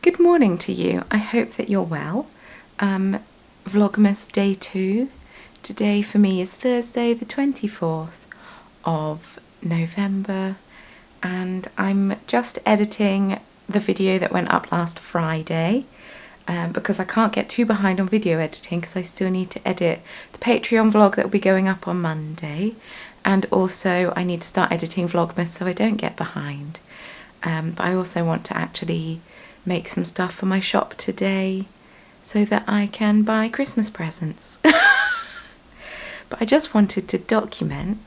Good morning to you. I hope that you're well. Vlogmas day 2. Today for me is Thursday the 24th of November, and I'm just editing the video that went up last Friday because I can't get too behind on video editing because I still need to edit the Patreon vlog that will be going up on Monday, and also I need to start editing Vlogmas so I don't get behind. But I also want to actually make some stuff for my shop today so that I can buy Christmas presents. But I just wanted to document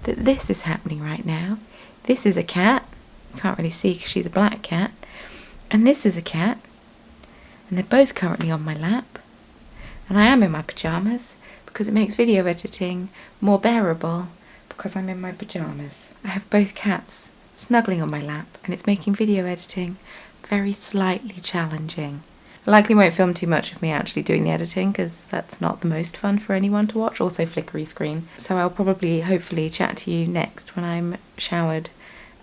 that this is happening right now. This is a cat. You can't really see because she's a black cat. And this is a cat. And they're both currently on my lap. And I am in my pyjamas because it makes video editing more bearable because I'm in my pyjamas. I have both cats snuggling on my lap and it's making video editing very slightly challenging. I likely won't film too much of me actually doing the editing because that's not the most fun for anyone to watch, also flickery screen. So I'll probably hopefully chat to you next when I'm showered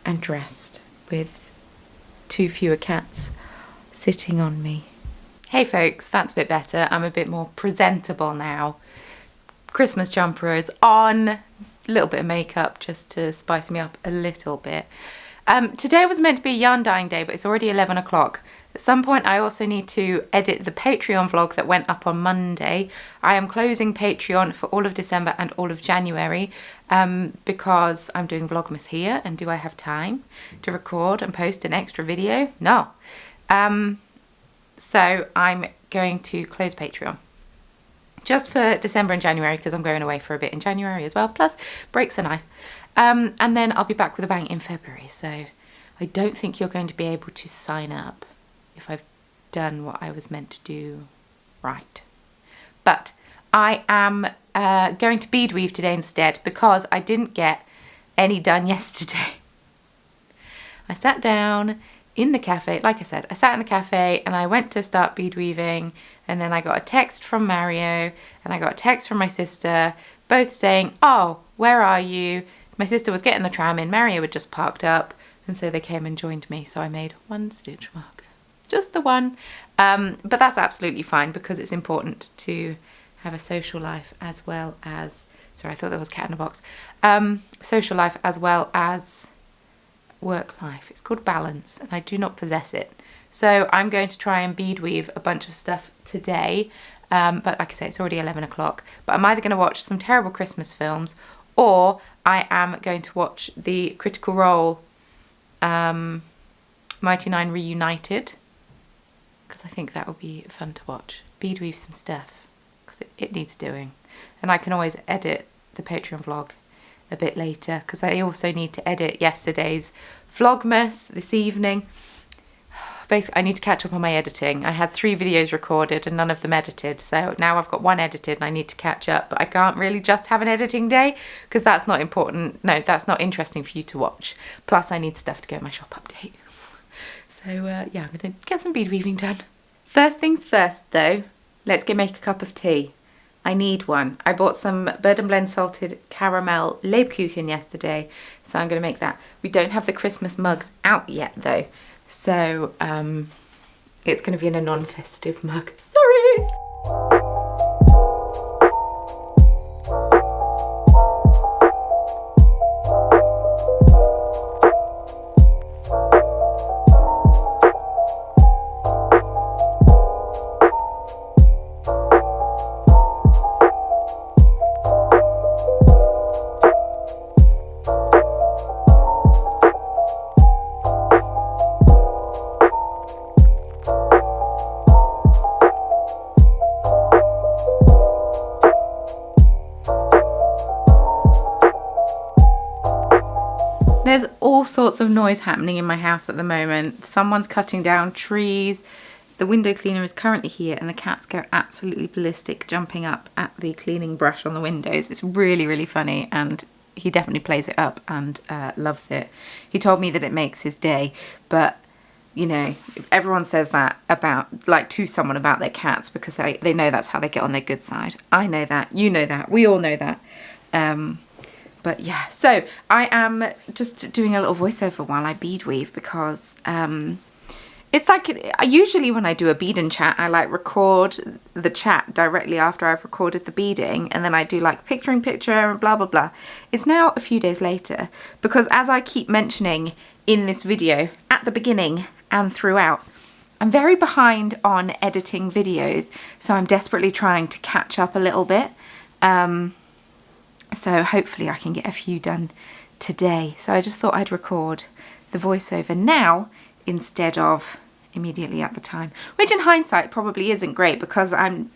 and dressed with two fewer cats sitting on me. Hey folks, that's a bit better. I'm a bit more presentable now. Christmas jumper is on, a little bit of makeup just to spice me up a little bit. Today was meant to be yarn dyeing day, but it's already 11 o'clock. At some point I also need to edit the Patreon vlog that went up on Monday. I am closing Patreon for all of December and all of January because I'm doing Vlogmas here, and do I have time to record and post an extra video? No. So I'm going to close Patreon just for December and January because I'm going away for a bit in January as well, plus breaks are nice. And then I'll be back with a bang in February, so I don't think you're going to be able to sign up if I've done what I was meant to do right. But I am going to bead weave today instead because I didn't get any done yesterday. I sat down in the cafe, like I said, I sat in the cafe and I went to start bead weaving, and then I got a text from Mario and I got a text from my sister, both saying, "Oh, where are you?" My sister was getting the tram in, Mario had just parked up, and so they came and joined me. So I made one stitch marker, just the one. But that's absolutely fine because it's important to have a social life as well as, sorry, I thought there was a cat in a box. Social life as well as work life. It's called balance and I do not possess it. So I'm going to try and bead weave a bunch of stuff today. But like I say, it's already 11 o'clock. But I'm either going to watch some terrible Christmas films, or I am going to watch the Critical Role Mighty Nine Reunited, because I think that will be fun to watch. Bead weave some stuff because it needs doing, and I can always edit the Patreon vlog a bit later because I also need to edit yesterday's Vlogmas this evening. Basically, I need to catch up on my editing. I had 3 videos recorded and none of them edited, so now I've got 1 edited and I need to catch up, but I can't really just have an editing day because that's not important. No, that's not interesting for you to watch. Plus I need stuff to go in my shop update. So yeah, I'm going to get some bead weaving done. First things first though, let's make a cup of tea. I need one. I bought some Bird and Blend salted caramel Lebkuchen yesterday, so I'm going to make that. We don't have the Christmas mugs out yet though, so it's going to be in a non-festive mug. Sorry! There's all sorts of noise happening in my house at the moment. Someone's cutting down trees. The window cleaner is currently here and the cats go absolutely ballistic jumping up at the cleaning brush on the windows. It's really, really funny, and he definitely plays it up and loves it. He told me that it makes his day, but you know, everyone says that about, like, to someone about their cats because they know that's how they get on their good side. I know that, you know that, we all know that. But yeah, so I am just doing a little voiceover while I bead weave because It's like, usually when I do a bead and chat, I like record the chat directly after I've recorded the beading, and then I do like picture in picture and blah, blah, blah. It's now a few days later because, as I keep mentioning in this video at the beginning and throughout, I'm very behind on editing videos, so I'm desperately trying to catch up a little bit. So hopefully I can get a few done today. So I just thought I'd record the voiceover now instead of immediately at the time, which in hindsight probably isn't great because I'm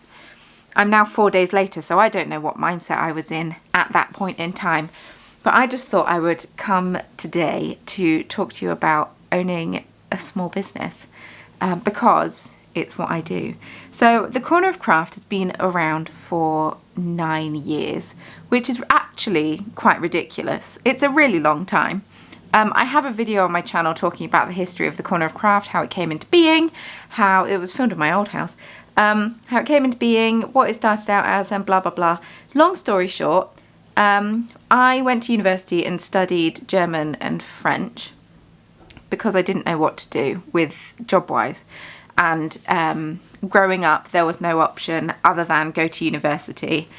now 4 days later, so I don't know what mindset I was in at that point in time. But I just thought I would come today to talk to you about owning a small business because it's what I do. So the Corner of Craft has been around for 9 years, which is actually quite ridiculous. It's a really long time. I have a video on my channel talking about the history of the Corner of Craft, how it came into being, how it was filmed in my old house, how it came into being, what it started out as, and blah, blah, blah. Long story short, I went to university and studied German and French because I didn't know what to do with job-wise. And growing up, there was no option other than go to university.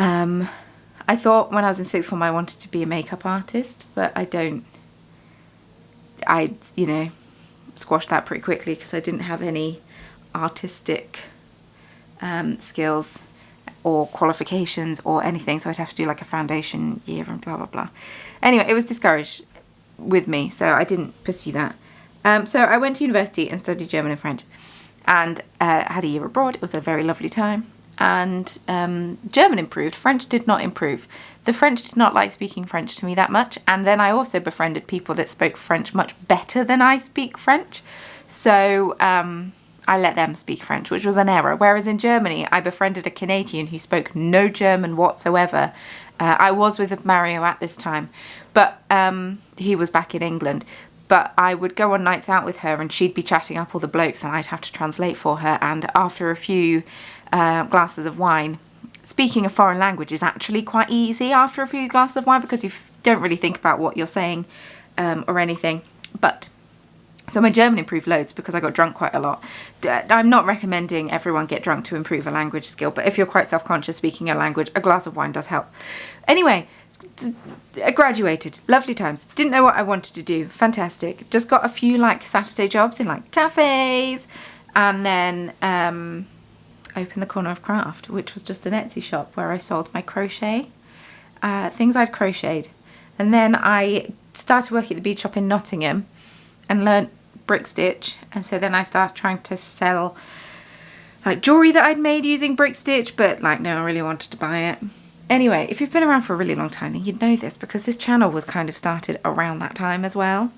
I thought when I was in sixth form I wanted to be a makeup artist, but I, you know, squashed that pretty quickly because I didn't have any artistic skills or qualifications or anything, so I'd have to do like a foundation year and blah, blah, blah. Anyway, it was discouraged with me, so I didn't pursue that. So I went to university and studied German and French and had a year abroad. It was a very lovely time. And German improved, French did not improve. The French did not like speaking French to me that much, and then I also befriended people that spoke French much better than I speak French, so I let them speak French, which was an error. Whereas in Germany, I befriended a Canadian who spoke no German whatsoever. I was with Mario at this time, but he was back in England. But I would go on nights out with her and she'd be chatting up all the blokes and I'd have to translate for her, and after a few glasses of wine, speaking a foreign language is actually quite easy after a few glasses of wine because you don't really think about what you're saying or anything. But so my German improved loads because I got drunk quite a lot. I'm not recommending everyone get drunk to improve a language skill, but if you're quite self-conscious speaking a language, a glass of wine does help. Anyway, I graduated, lovely times, didn't know what I wanted to do, fantastic, just got a few like Saturday jobs in like cafes, and then opened the Corner of Craft, which was just an Etsy shop where I sold my crochet, things I'd crocheted. And then I started working at the bead shop in Nottingham and learnt brick stitch, and so then I started trying to sell like jewellery that I'd made using brick stitch, but like no one really wanted to buy it. Anyway, if you've been around for a really long time, then you'd know this because this channel was kind of started around that time as well.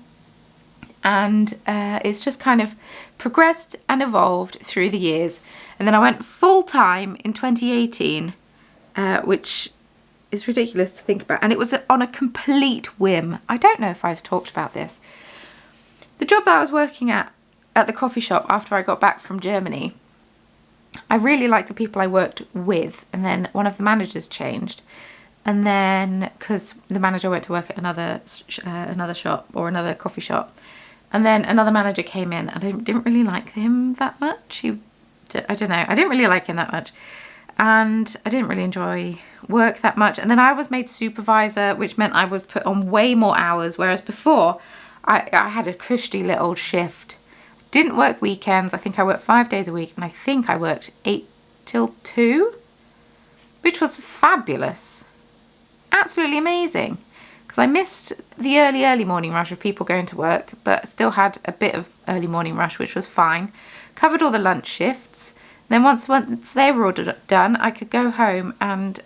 And it's just kind of progressed and evolved through the years. And then I went full-time in 2018, which is ridiculous to think about. And it was on a complete whim. I don't know if I've talked about this. The job that I was working at the coffee shop after I got back from Germany, I really liked the people I worked with, and then one of the managers changed, and then because the manager went to work at another shop or another coffee shop, and then another manager came in, and I didn't really like him that much. I don't know, I didn't really like him that much, and I didn't really enjoy work that much. And then I was made supervisor, which meant I was put on way more hours, whereas before I had a cushy little shift. Didn't work weekends. I think I worked 5 days a week, and I think I worked 8 till 2, which was fabulous. Absolutely amazing. Because I missed the early morning rush of people going to work, but still had a bit of early morning rush, which was fine. Covered all the lunch shifts. Then once they were all done, I could go home and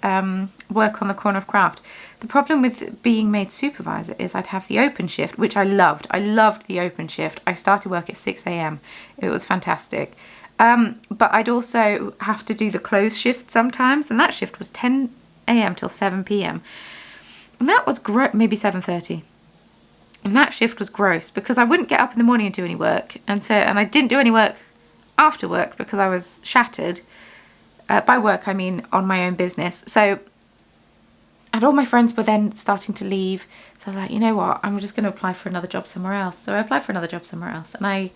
work on the Corner of Craft. The problem with being made supervisor is I'd have the open shift, which I loved. I loved the open shift. I started work at 6 a.m. It was fantastic. But I'd also have to do the close shift sometimes, and that shift was 10 a.m. till 7 p.m. And that was maybe 7:30. And that shift was gross because I wouldn't get up in the morning and do any work. And I didn't do any work after work because I was shattered. By work, I mean on my own business. And all my friends were then starting to leave. So I was like, you know what, I'm just going to apply for another job somewhere else. So I applied for another job somewhere else. And I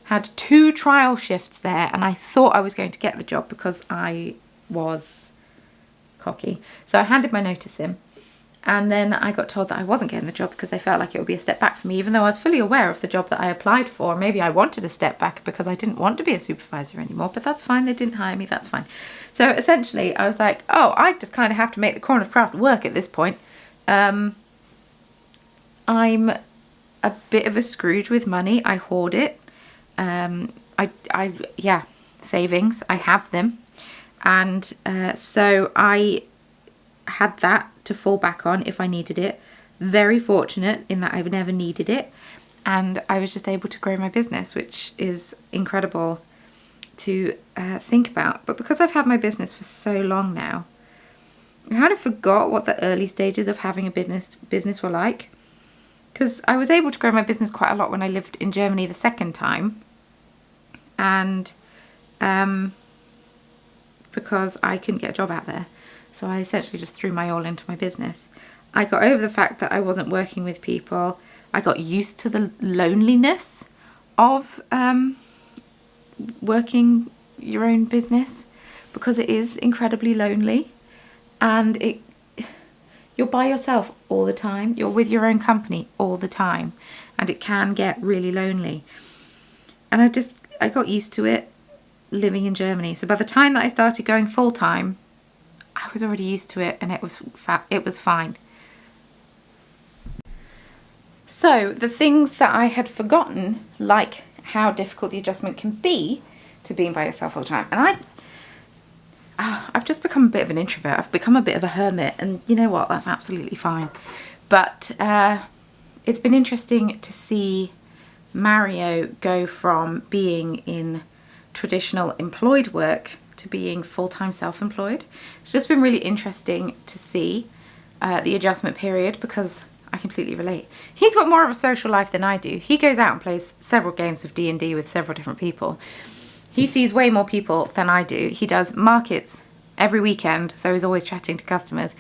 had 2 trial shifts there, and I thought I was going to get the job because I was cocky. So I handed my notice in, and then I got told that I wasn't getting the job because they felt like it would be a step back for me, even though I was fully aware of the job that I applied for. Maybe I wanted a step back because I didn't want to be a supervisor anymore, but that's fine. They didn't hire me. That's fine. So essentially I was like, oh, I just kind of have to make the corner of craft work at this point. I'm a bit of a Scrooge with money. I hoard it. Yeah, savings, I have them. And so I had that to fall back on if I needed it. Very fortunate in that I've never needed it, and I was just able to grow my business, which is incredible to think about. But because I've had my business for so long now, I kind of forgot what the early stages of having a business were like, because I was able to grow my business quite a lot when I lived in Germany the second time, and because I couldn't get a job out there. So I essentially just threw my all into my business. I got over the fact that I wasn't working with people. I got used to the loneliness of working your own business, because it is incredibly lonely, and you're by yourself all the time. You're with your own company all the time, and it can get really lonely. And I got used to it living in Germany. So by the time that I started going full time, I was already used to it, and it was fine. So the things that I had forgotten, like how difficult the adjustment can be to being by yourself all the time. And I've just become a bit of an introvert. I've become a bit of a hermit, and you know what? That's absolutely fine. But it's been interesting to see Mario go from being in traditional employed work to being full-time self-employed. It's just been really interesting to see the adjustment period, because I completely relate. He's got more of a social life than I do. He goes out and plays several games of D&D with several different people. He sees way more people than I do. He does markets every weekend, so he's always chatting to customers.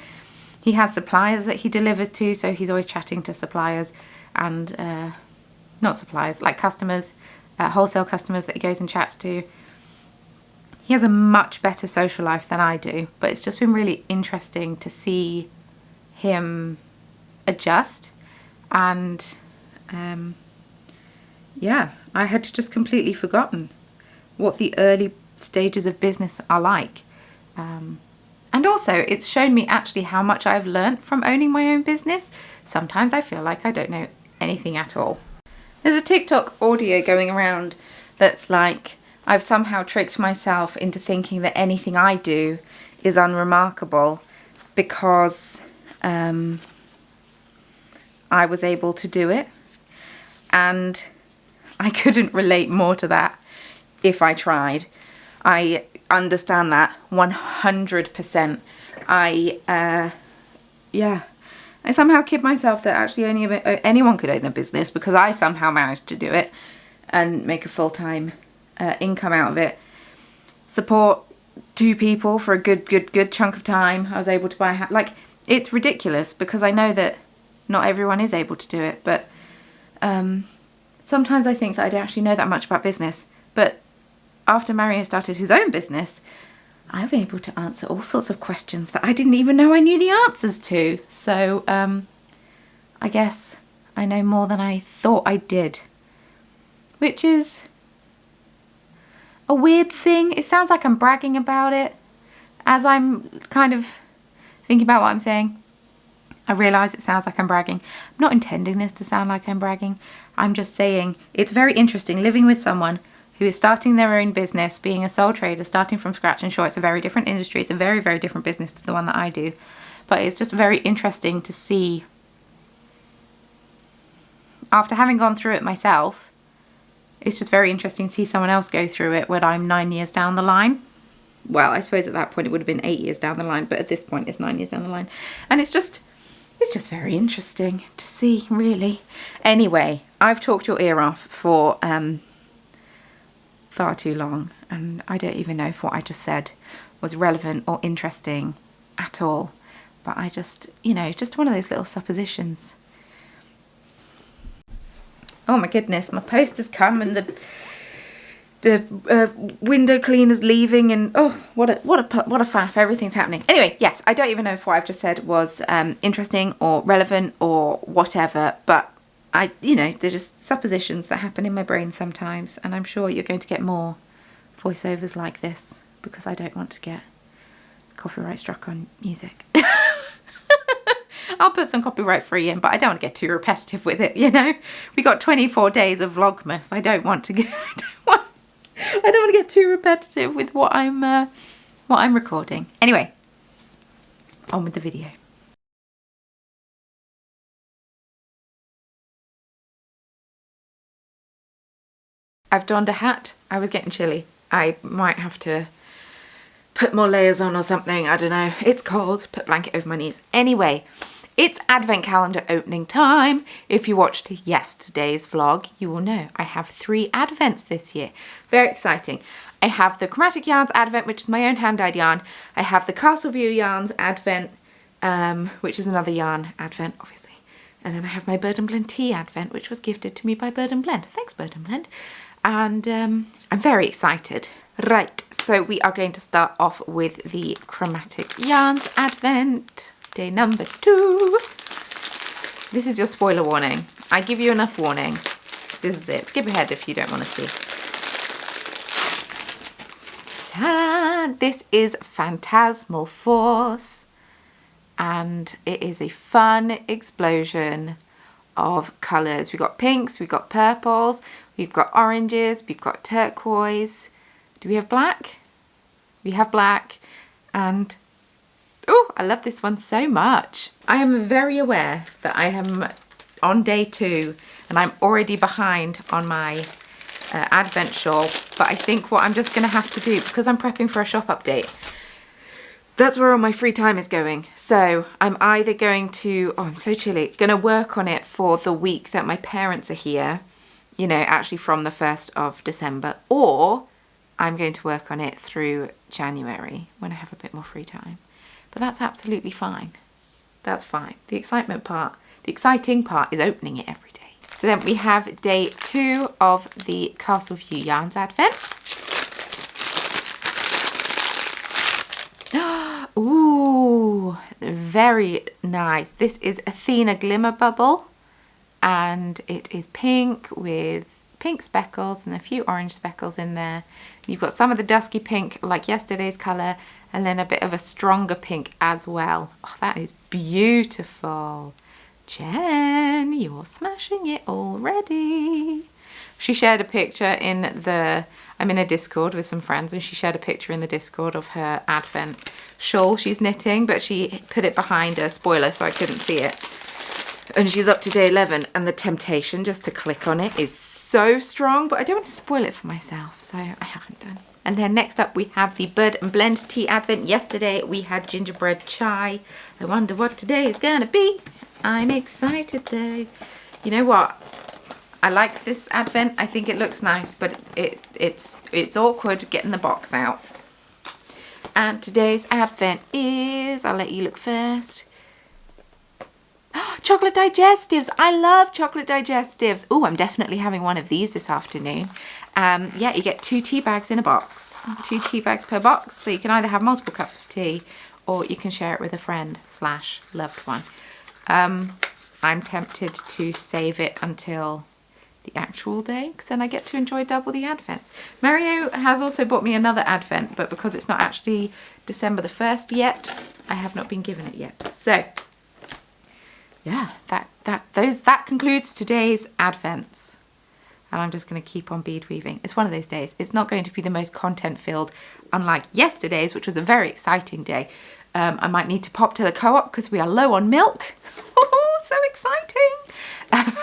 He has suppliers that he delivers to, so he's always chatting to suppliers, and not suppliers, like customers, wholesale customers that he goes and chats to. He has a much better social life than I do, but it's just been really interesting to see him adjust. And yeah, I had just completely forgotten what the early stages of business are like. And also, it's shown me actually how much I've learnt from owning my own business. Sometimes I feel like I don't know anything at all. There's a TikTok audio going around that's like, I've somehow tricked myself into thinking that anything I do is unremarkable because I was able to do it. And I couldn't relate more to that if I tried. I understand that 100%. I somehow kid myself that actually anyone could own a business, because I somehow managed to do it and make a full-time income out of it. Support 2 people for a good chunk of time. I was able to buy a house. Like, it's ridiculous, because I know that not everyone is able to do it, but sometimes I think that I don't actually know that much about business. But after Mario started his own business, I've been able to answer all sorts of questions that I didn't even know I knew the answers to. So I guess I know more than I thought I did, which is a weird thing. It sounds like I'm bragging about it. As I'm kind of thinking about what I'm saying, I realise it sounds like I'm bragging. I'm not intending this to sound like I'm bragging. I'm just saying it's very interesting living with someone who is starting their own business, being a sole trader, starting from scratch. And sure, it's a very different industry. It's a very, very different business to the one that I do. But it's just very interesting to see, after having gone through it myself, it's just very interesting to see someone else go through it when I'm 9 years down the line. Well, I suppose at that point it would have been 8 years down the line, but at this point it's 9 years down the line. And it's just very interesting to see, really. Anyway, I've talked your ear off for far too long, and I don't even know if what I just said was relevant or interesting at all. But I just, just one of those little suppositions. Oh my goodness, my post has come and the window cleaners leaving, and oh, what a faff. Everything's happening. Anyway, yes, I don't even know if what I've just said was interesting or relevant or whatever, but they're just suppositions that happen in my brain sometimes, and I'm sure you're going to get more voiceovers like this because I don't want to get copyright struck on music. I'll put some copyright free in, but I don't want to get too repetitive with it, you know. We got 24 days of Vlogmas. I don't want to get I don't want to get too repetitive with what I'm recording. Anyway, on with the video. I've donned a hat. I was getting chilly. I might have to put more layers on or something. I don't know. It's cold. Put a blanket over my knees. Anyway, it's advent calendar opening time. If you watched yesterday's vlog, you will know I have 3 advents this year. Very exciting. I have the Chromatic Yarns advent, which is my own hand-dyed yarn. I have the Castle View Yarns advent, which is another yarn advent, obviously. And then I have my Bird and Blend tea advent, which was gifted to me by Bird and Blend. Thanks, Bird and Blend. And I'm very excited. Right, so we are going to start off with the Chromatic Yarns advent. Day number 2. This is your spoiler warning. I give you enough warning. This is it. Skip ahead if you don't want to see. Ta-da! This is Phantasmal Force. And it is a fun explosion of colours. We've got pinks, we've got purples, we've got oranges, we've got turquoise. Do we have black? We have black. And oh, I love this one so much. I am very aware that I am on day 2 and I'm already behind on my advent shawl, but I think what I'm just going to have to do, because I'm prepping for a shop update, that's where all my free time is going. So I'm either going to, oh, I'm so chilly, going to work on it for the week that my parents are here, you know, actually from the 1st of December, or I'm going to work on it through January when I have a bit more free time. But that's absolutely fine. That's fine. The exciting part is opening it every day. So then we have day 2 of the Castle View Yarns advent. Ooh, very nice. This is Athena Glimmer Bubble, and it is pink with pink speckles and a few orange speckles in there. You've got some of the dusky pink like yesterday's colour, and then a bit of a stronger pink as well. Oh, that is beautiful. Jen, you're smashing it already. She shared a picture in the, I'm in a Discord with some friends, and she shared a picture in the Discord of her advent shawl she's knitting, but she put it behind a spoiler so I couldn't see it. And she's up to day 11, and the temptation just to click on it is so strong, but I don't want to spoil it for myself, so I haven't done. And then next up we have the Bird and Blend tea advent. Yesterday we had gingerbread chai. I wonder what today is gonna be. I'm excited though. You know what? I like this advent. I think it looks nice, but it's awkward getting the box out. And today's advent is, I'll let you look first. Chocolate digestives. I love chocolate digestives. Oh, I'm definitely having one of these this afternoon. Yeah, you get 2 tea bags in a box. 2 tea bags per box. So you can either have multiple cups of tea, or you can share it with a friend / loved one. I'm tempted to save it until the actual day, because then I get to enjoy double the advents. Mario has also bought me another advent, but because it's not actually December the 1st yet, I have not been given it yet. So yeah, that concludes today's advents. And I'm just going to keep on bead weaving. It's one of those days. It's not going to be the most content filled, unlike yesterday's, which was a very exciting day. I might need to pop to the co-op because we are low on milk. Oh, so exciting.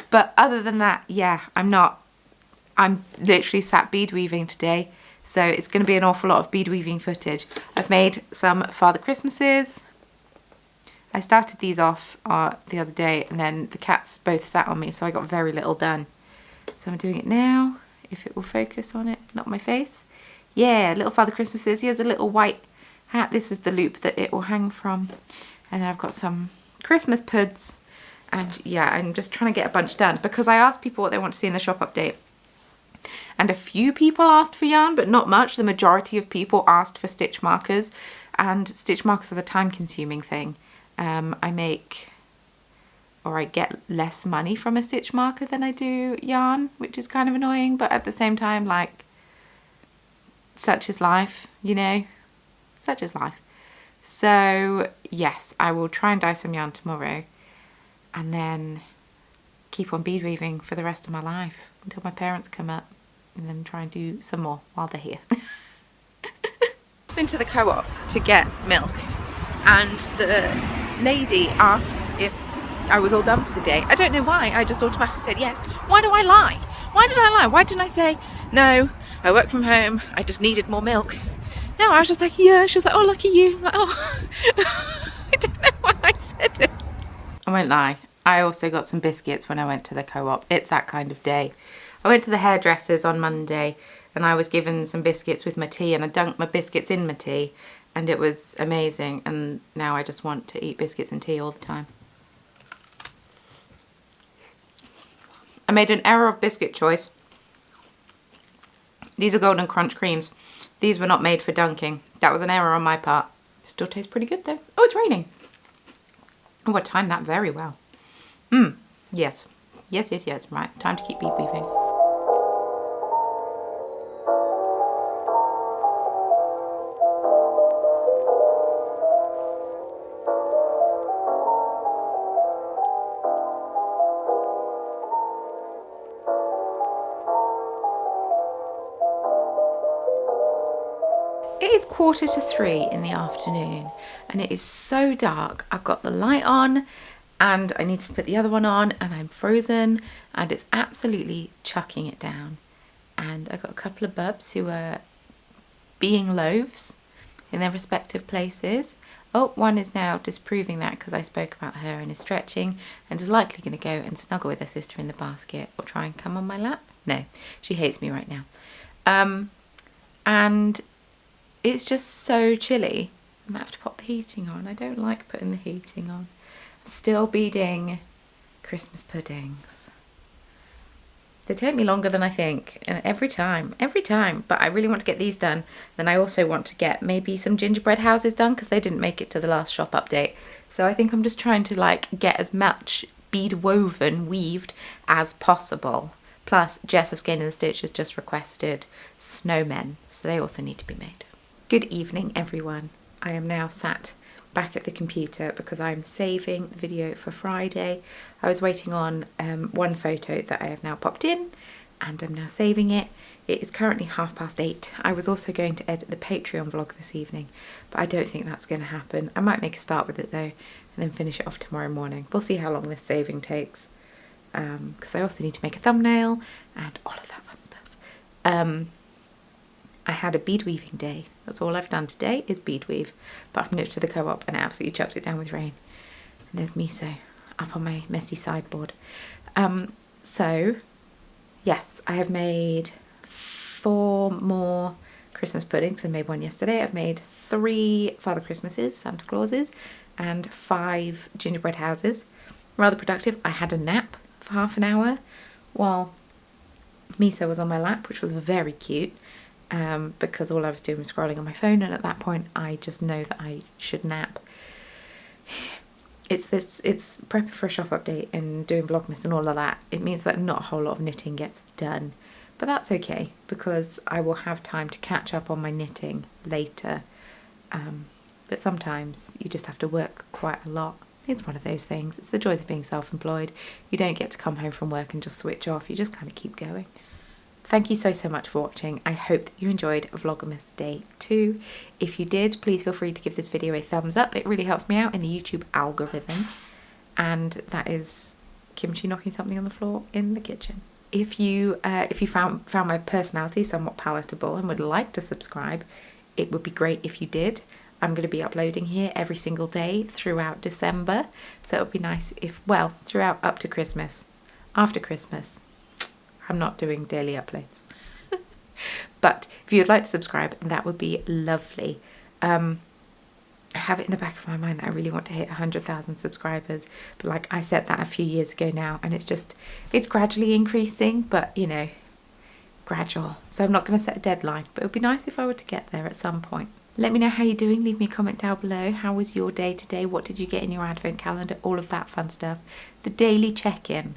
But other than that, yeah, I'm literally sat bead weaving today. So it's going to be an awful lot of bead weaving footage. I've made some Father Christmases. I started these off the other day, and then the cats both sat on me, so I got very little done. So I'm doing it now, if it will focus on it, not my face. Yeah, little Father Christmases. He has a little white hat. This is the loop that it will hang from. And then I've got some Christmas puds. And yeah, I'm just trying to get a bunch done, because I asked people what they want to see in the shop update. and a few people asked for yarn, but not much. The majority of people asked for stitch markers, and stitch markers are the time consuming thing. I get less money from a stitch marker than I do yarn, which is kind of annoying, but at the same time, like, such is life, you know, such is life. So yes, I will try and dye some yarn tomorrow and then keep on bead weaving for the rest of my life until my parents come up, and then try and do some more while they're here. I've been to the co-op to get milk, and the lady asked if I was all done for the day. I don't know why, I just automatically said yes. Why do I lie? Why did I lie? Why didn't I say, no, I work from home, I just needed more milk? No, I was just like, yeah. She was like, oh, lucky you. I was like, oh. I don't know why I said it. I won't lie, I also got some biscuits when I went to the co-op. It's that kind of day. I went to the hairdressers on Monday and I was given some biscuits with my tea, and I dunked my biscuits in my tea, and it was amazing, and now I just want to eat biscuits and tea all the time. I made an error of biscuit choice. These are Golden Crunch creams. These were not made for dunking. That was an error on my part. Still tastes pretty good though. Oh, it's raining. Oh, I timed that very well. Yes. Yes, yes, yes. Right, time to keep bead weaving. It is 2:45 in the afternoon and it is so dark. I've got the light on and I need to put the other one on, and I'm frozen and it's absolutely chucking it down. And I've got a couple of bubs who are being loaves in their respective places. Oh, one is now disproving that because I spoke about her and is stretching and is likely going to go and snuggle with her sister in the basket or try and come on my lap. No, she hates me right now. And it's just so chilly. I might have to pop the heating on. I don't like putting the heating on. I'm still beading Christmas puddings. They take me longer than I think, and every time, but I really want to get these done. Then I also want to get maybe some gingerbread houses done because they didn't make it to the last shop update. So I think I'm just trying to like get as much bead weaved as possible. Plus, Jess of Skein and the Stitch has just requested snowmen, so they also need to be made. Good evening, everyone. I am now sat back at the computer because I'm saving the video for Friday. I was waiting on one photo that I have now popped in, and I'm now saving it. It is currently 8:30. I was also going to edit the Patreon vlog this evening, but I don't think that's going to happen. I might make a start with it though, and then finish it off tomorrow morning. We'll see how long this saving takes, because I also need to make a thumbnail and all of that fun stuff. I had a bead weaving day. That's all I've done today is bead weave, apart from nip to the co-op, and I absolutely chucked it down with rain. And there's miso up on my messy sideboard. So yes, I have made 4 more Christmas puddings. I made one yesterday. I've made 3 Father Christmases, Santa Clauses, and 5 gingerbread houses. Rather productive. I had a nap for half an hour while miso was on my lap, which was very cute. Because all I was doing was scrolling on my phone, and at that point I just know that I should nap. It's prepping for a shop update and doing Vlogmas and all of that. It means that not a whole lot of knitting gets done, but that's okay because I will have time to catch up on my knitting later. But sometimes you just have to work quite a lot. It's one of those things. It's the joys of being self-employed. You don't get to come home from work and just switch off. You just kind of keep going. Thank you so much for watching. I hope that you enjoyed Vlogmas Day 2. If you did, please feel free to give this video a thumbs up. It really helps me out in the YouTube algorithm. And that is Kimchi knocking something on the floor in the kitchen. If you found my personality somewhat palatable and would like to subscribe, it would be great if you did. I'm going to be uploading here every single day throughout December. So it would be nice if, well, throughout up to Christmas. After Christmas, I'm not doing daily uploads. But if you'd like to subscribe, that would be lovely. I have it in the back of my mind that I really want to hit 100,000 subscribers. But like I said that a few years ago now, and it's gradually increasing. But you know, gradual. So I'm not going to set a deadline, but it would be nice if I were to get there at some point. Let me know how you're doing. Leave me a comment down below. How was your day today? What did you get in your advent calendar? All of that fun stuff. The daily check-in.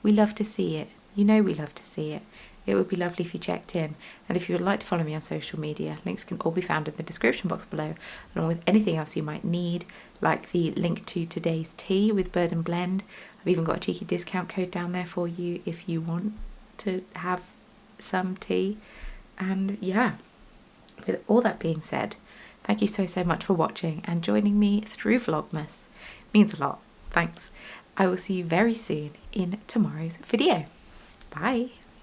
We love to see it. You know we love to see it. It would be lovely if you checked in. And if you would like to follow me on social media, links can all be found in the description box below, along with anything else you might need, like the link to today's tea with Bird and Blend. I've even got a cheeky discount code down there for you if you want to have some tea. And yeah, with all that being said, thank you so much for watching and joining me through Vlogmas. It means a lot. Thanks. I will see you very soon in tomorrow's video. Bye.